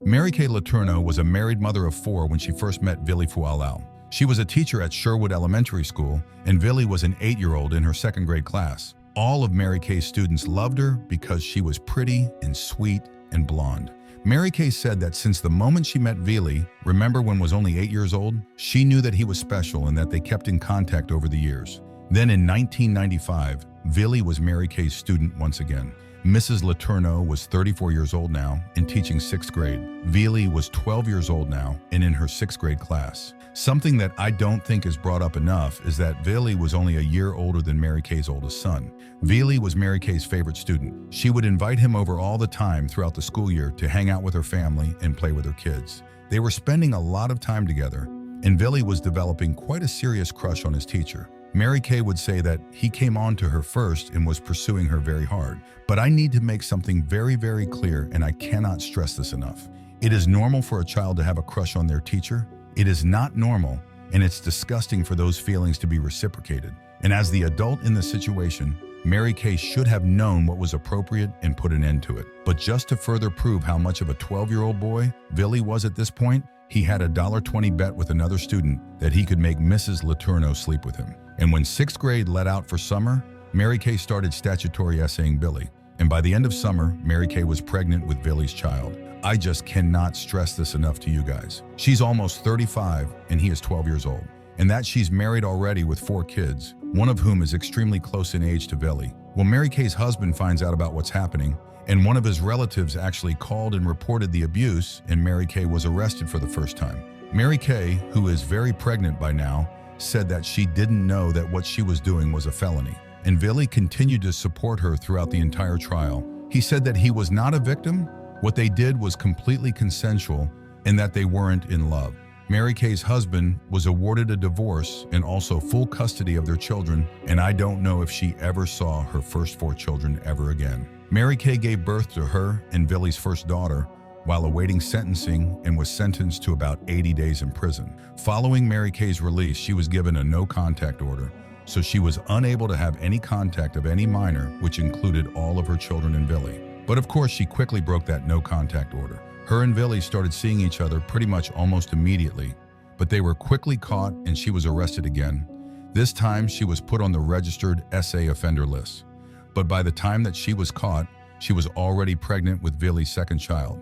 Mary Kay Letourneau was a married mother of 4 when she first met Vili Fualaau. She was a teacher at Shorewood Elementary School, and Vili was an 8-year-old in her 2nd grade class. All of Mary Kay's students loved her because she was pretty and sweet and blonde. Mary Kay said that since the moment she met Vili, remember when was only 8 years old, she knew that he was special and that they kept in contact over the years. Then in 1995, Vili was Mary Kay's student once again. Mrs. Letourneau was 34 years old now and teaching 6th grade. Vili was 12 years old now and in her 6th grade class. Something that I don't think is brought up enough is that Vili was only a year older than Mary Kay's oldest son. Vili was Mary Kay's favorite student. She would invite him over all the time throughout the school year to hang out with her family and play with her kids. They were spending a lot of time together, and Vili was developing quite a serious crush on his teacher. Mary Kay would say that he came on to her first and was pursuing her very hard. But I need to make something very, very clear, and I cannot stress this enough. It is normal for a child to have a crush on their teacher. It is not normal, and it's disgusting for those feelings to be reciprocated. And as the adult in the situation, Mary Kay should have known what was appropriate and put an end to it. But just to further prove how much of a 12-year-old boy Vili was at this point, he had a $1.20 bet with another student that he could make Mrs. Letourneau sleep with him. And when 6th grade let out for summer, Mary Kay started statutory essaying Vili. And by the end of summer, Mary Kay was pregnant with Vili's child. I just cannot stress this enough to you guys. She's almost 35 and he is 12 years old. And that she's married already with 4 kids, one of whom is extremely close in age to Vili. Well, Mary Kay's husband finds out about what's happening, and one of his relatives actually called and reported the abuse, and Mary Kay was arrested for the first time. Mary Kay, who is very pregnant by now, said that she didn't know that what she was doing was a felony. And Vili continued to support her throughout the entire trial. He said that he was not a victim, what they did was completely consensual, and that they weren't in love. Mary Kay's husband was awarded a divorce and also full custody of their children, and I don't know if she ever saw her first 4 children ever again. Mary Kay gave birth to her and Vili's first daughter while awaiting sentencing and was sentenced to about 80 days in prison. Following Mary Kay's release, she was given a no-contact order, so she was unable to have any contact of any minor, which included all of her children and Vili. But of course, she quickly broke that no-contact order. Her and Vili started seeing each other pretty much almost immediately, but they were quickly caught and she was arrested again. This time, she was put on the registered SA offender list. But by the time that she was caught, she was already pregnant with Vili's 2nd child.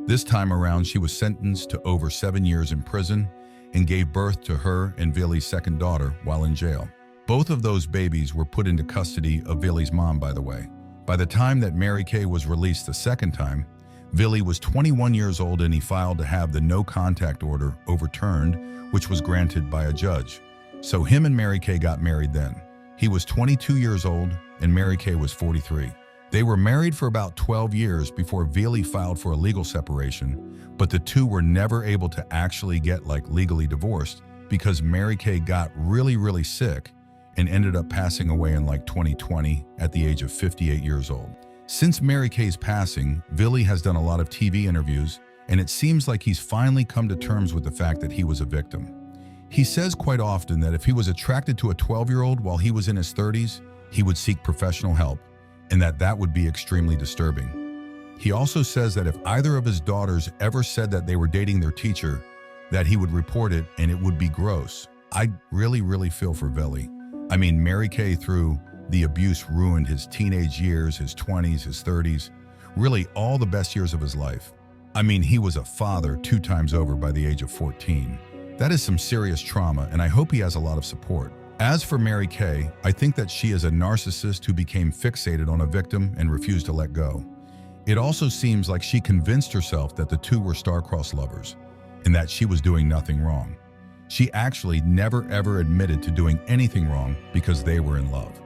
This time around, she was sentenced to over 7 years in prison and gave birth to her and Vili's 2nd daughter while in jail. Both of those babies were put into custody of Vili's mom, by the way. By the time that Mary Kay was released the 2nd time, Vili was 21 years old and he filed to have the no-contact order overturned, which was granted by a judge. So him and Mary Kay got married then. He was 22 years old and Mary Kay was 43. They were married for about 12 years before Vili filed for a legal separation, but the two were never able to actually get legally divorced because Mary Kay got really sick and ended up passing away in 2020 at the age of 58 years old. Since Mary Kay's passing, Vili has done a lot of TV interviews, and it seems like he's finally come to terms with the fact that he was a victim. He says quite often that if he was attracted to a 12-year-old while he was in his 30s, he would seek professional help, and that would be extremely disturbing. He also says that if either of his daughters ever said that they were dating their teacher, that he would report it and it would be gross. I really feel for Vili. I mean, Mary Kay, through the abuse, ruined his teenage years, his 20s, his 30s, really all the best years of his life. I mean, he was a father 2 times over by the age of 14. That is some serious trauma, and I hope he has a lot of support. As for Mary Kay, I think that she is a narcissist who became fixated on a victim and refused to let go. It also seems like she convinced herself that the two were star-crossed lovers and that she was doing nothing wrong. She actually never ever admitted to doing anything wrong because they were in love.